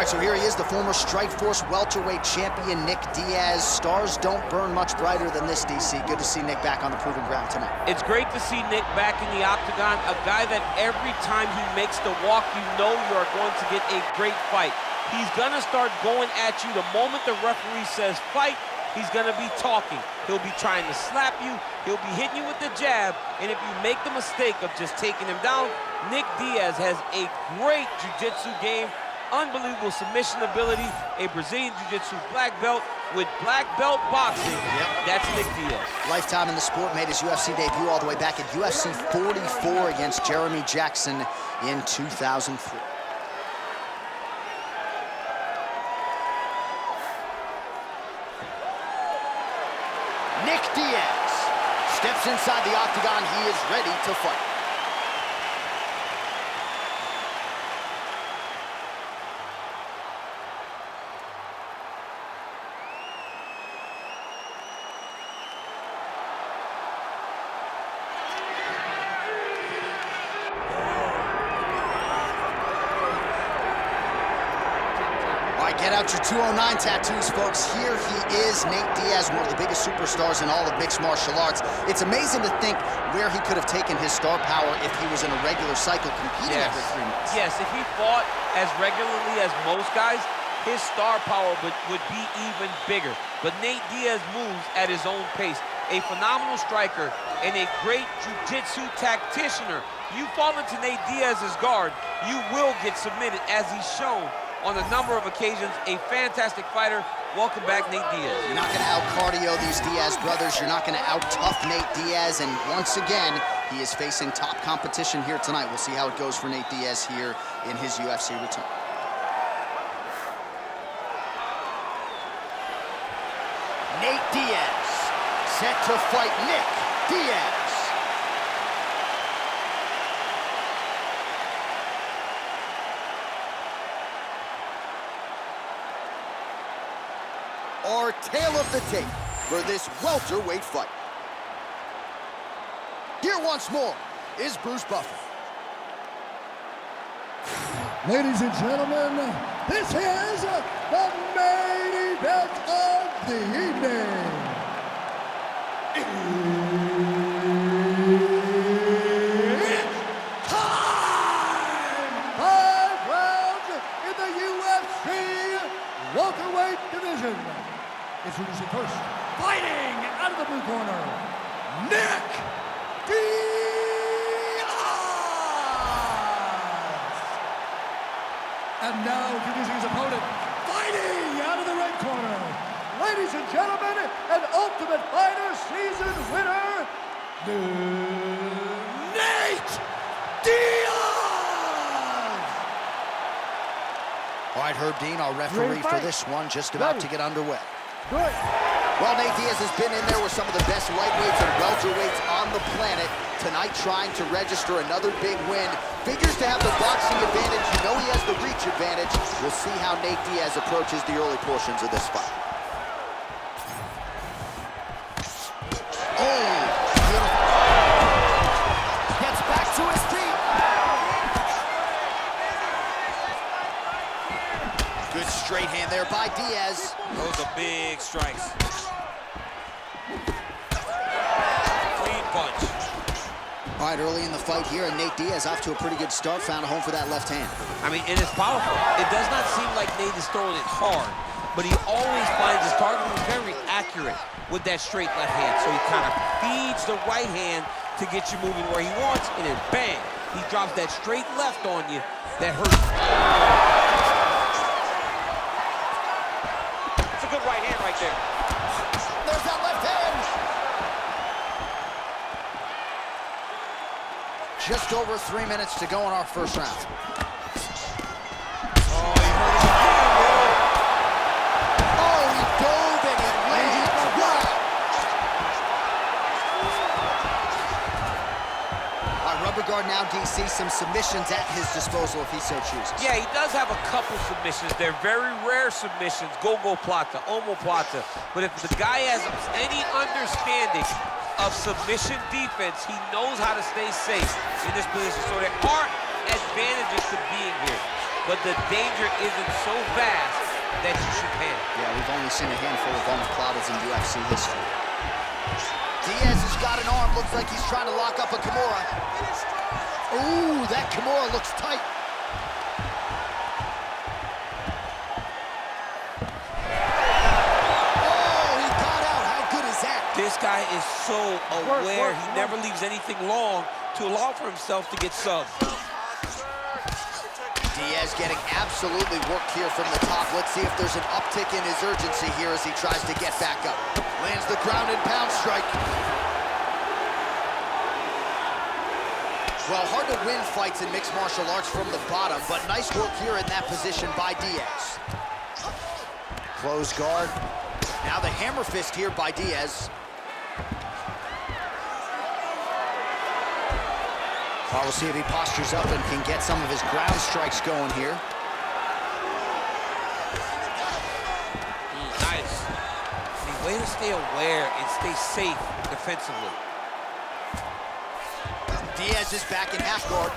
right, so here he is, the former Strikeforce welterweight champion, Nick Diaz. Stars don't burn much brighter than this, DC. Good to see Nick back on the proving ground tonight. It's great to see Nick back in the octagon, a guy that every time he makes the walk, you know you are going to get a great fight. He's gonna start going at you the moment the referee says fight. He's gonna be talking. He'll be trying to slap you. He'll be hitting you with the jab. And if you make the mistake of just taking him down, Nick Diaz has a great jiu-jitsu game, unbelievable submission ability, a Brazilian jiu-jitsu black belt with black belt boxing. Yep. That's Nick Diaz. Lifetime in the sport, made his UFC debut all the way back at UFC 44 against Jeremy Jackson in 2003. Nick Diaz steps inside the octagon. He is ready to fight. Get out your 209 tattoos, folks. Here he is, Nate Diaz, one of the biggest superstars in all of mixed martial arts. It's amazing to think where he could have taken his star power if he was in a regular cycle competing every 3 months. Yes, if he fought as regularly as most guys, his star power would be even bigger. But Nate Diaz moves at his own pace. A phenomenal striker and a great jiu-jitsu tacticianer. You fall into Nate Diaz's guard, you will get submitted, as he's shown on a number of occasions. A fantastic fighter. Welcome back, Nate Diaz. You're not going to out-cardio these Diaz brothers. You're not going to out-tough Nate Diaz. And once again, he is facing top competition here tonight. We'll see how it goes for Nate Diaz here in his UFC return. Nate Diaz, set to fight Nick Diaz. Our tale of the tape for this welterweight fight. Here once more is Bruce Buffer. Ladies and gentlemen, this is the main event of the evening. It's time! 5 rounds in the UFC welterweight division. Introducing first, fighting out of the blue corner, Nick Diaz! And now introducing his opponent, fighting out of the red corner, ladies and gentlemen, an Ultimate Fighter season winner, Nate Diaz! All right, Herb Dean, our referee for this one, just about to get underway. Good. Well, Nate Diaz has been in there with some of the best lightweights and welterweights on the planet. Tonight, trying to register another big win. Figures to have the boxing advantage. You know he has the reach advantage. We'll see how Nate Diaz approaches the early portions of this fight. Oh, beautiful. Gets back to his feet. Good straight hand there by Diaz. Those are big strikes. Clean punch. All right, early in the fight here, and Nate Diaz off to a pretty good start, found a home for that left hand. I mean, it is powerful. It does not seem like Nate is throwing it hard, but he always finds his target very accurate with that straight left hand. So he kind of feeds the right hand to get you moving where he wants, and then bang, he drops that straight left on you that hurts. It's a good right hand right there. There's that left hand. Just over 3 minutes to go in our first round. Oh, he hurt him again, Oh, he dove and he landed. Wow. All right, rubber guard now, DC. Some submissions at his disposal if he so chooses. Yeah, he does have a couple submissions. They're very rare submissions, go-go plata, omoplata. But if the guy has any understanding of submission defense, he knows how to stay safe in this position. So there are advantages to being here. but the danger isn't so vast that you should panic. Yeah, we've only seen a handful of omoplatas in UFC history. Diaz has got an arm. Looks like he's trying to lock up a Kimura. Ooh, that Kimura looks tight. Oh, he got out. How good is that? This guy is so aware. He never leaves anything long to allow for himself to get subbed. Diaz getting absolutely worked here from the top. Let's see if there's an uptick in his urgency here as he tries to get back up. Lands the ground and pound strike. Well, hard to win fights in mixed martial arts from the bottom, but nice work here in that position by Diaz. Close guard. Now the hammer fist here by Diaz. We'll see if he postures up and can get some of his ground strikes going here. Nice. The way to stay aware and stay safe defensively. Diaz is back in half guard.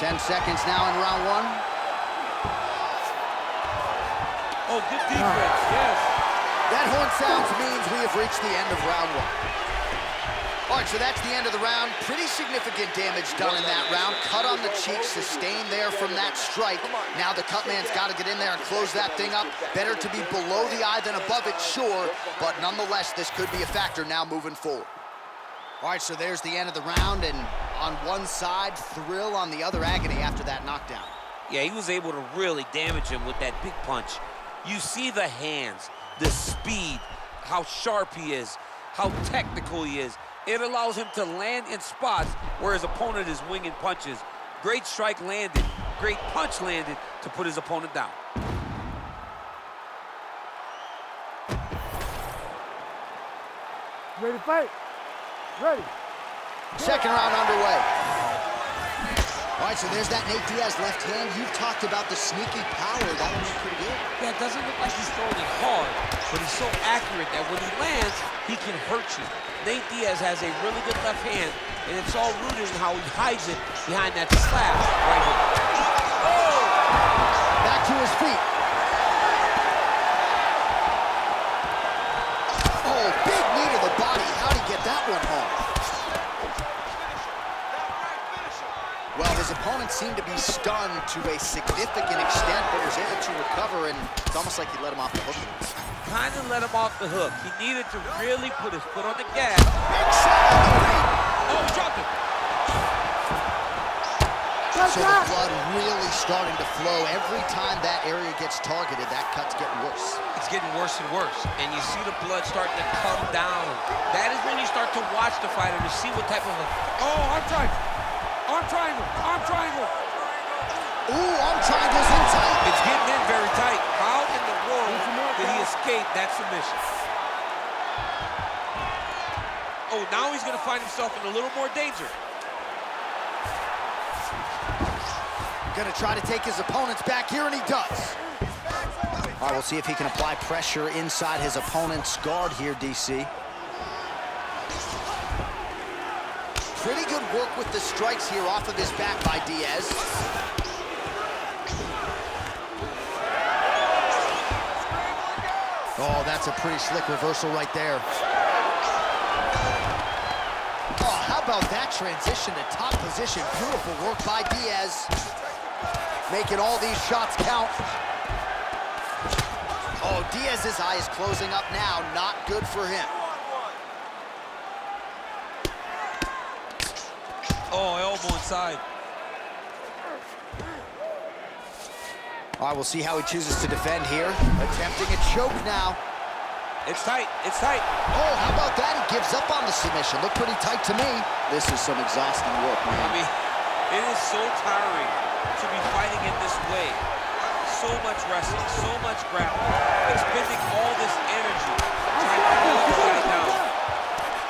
10 seconds now in round one. Oh, good defense, yes. That horn sounds means we have reached the end of round one. All right, so that's the end of the round. Pretty significant damage done in that round. Cut on the cheek, sustained there from that strike. Now the cut man's got to get in there and close that thing up. Better to be below the eye than above it, sure, but nonetheless, this could be a factor now moving forward. All right, so there's the end of the round, and on one side, thrill, on the other, agony after that knockdown. Yeah, he was able to really damage him with that big punch. You see the hands, the speed, how sharp he is, how technical he is. It allows him to land in spots where his opponent is winging punches. Great strike landed, great punch landed to put his opponent down. Ready to fight? Ready. Second round underway. All right, so there's that Nate Diaz left hand. You've talked about the sneaky power. That one's pretty good. Yeah, it doesn't look like he's throwing it hard, but he's so accurate that when he lands, he can hurt you. Nate Diaz has a really good left hand, and it's all rooted in how he hides it behind that slap right here. Oh! Back to his feet. Oh, big knee to the body. How'd he get that one home? Well, his opponent seemed to be stunned to a significant extent, but was able to recover, and it's almost like he let him off the hook. Kind of let him off the hook. He needed to really put his foot on the gas. Big shot on the feet. Oh, dropped him. So the blood really starting to flow. Every time that area gets targeted, that cut's getting worse. It's getting worse and worse, and you see the blood starting to come down. That is when you start to watch the fighter to see what type of a... Oh, arm triangle. Arm triangle. Arm triangle. Ooh, arm triangle's in tight. It's getting in very tight. How in the world did he escape that submission? Oh, now he's going to find himself in a little more danger. Gonna try to take his opponents back here, and he does. All right, we'll see if he can apply pressure inside his opponent's guard here, DC. Pretty good work with the strikes here off of his back by Diaz. Oh, that's a pretty slick reversal right there. Oh, how about that transition to top position? Beautiful work by Diaz. Making all these shots count. Oh, Diaz's eye is closing up now. Not good for him. Oh, elbow inside. All right, we'll see how he chooses to defend here. Attempting a choke now. It's tight. It's tight. Oh, how about that? He gives up on the submission. Looked pretty tight to me. This is some exhausting work, man. I mean, it is so tiring to be fighting in this way. So much wrestling, so much grappling, expending all this energy trying to hold the guy down.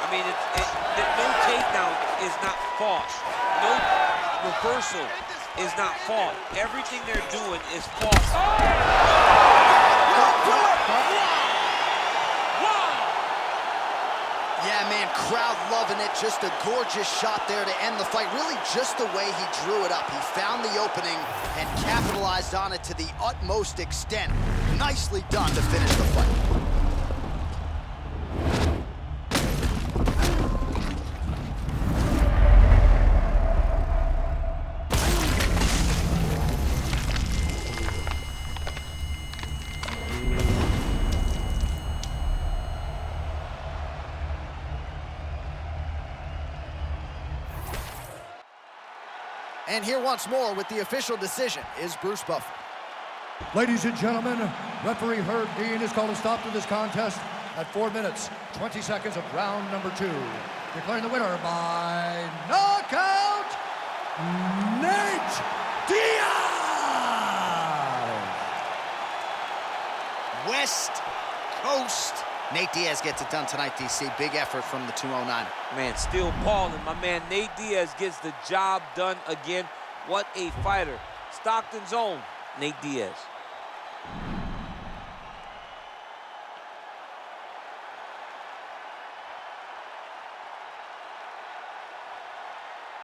I mean, no takedown is not fought. No reversal is not fought. Everything they're doing is fought. Yeah, man, crowd loving it. Just Just a gorgeous shot there to end the fight. Really just the way he drew it up. He found the opening and capitalized on it to the utmost extent. Nicely done to finish the fight. And here once more with the official decision is Bruce Buffer. Ladies and gentlemen, referee Herb Dean has called a stop to this contest at 4 minutes, 20 seconds of round number 2. Declaring the winner by knockout, Nate Diaz! West Coast. Nate Diaz gets it done tonight, DC. Big effort from the 209er. Man, still balling. My man Nate Diaz gets the job done again. What a fighter. Stockton's own Nate Diaz.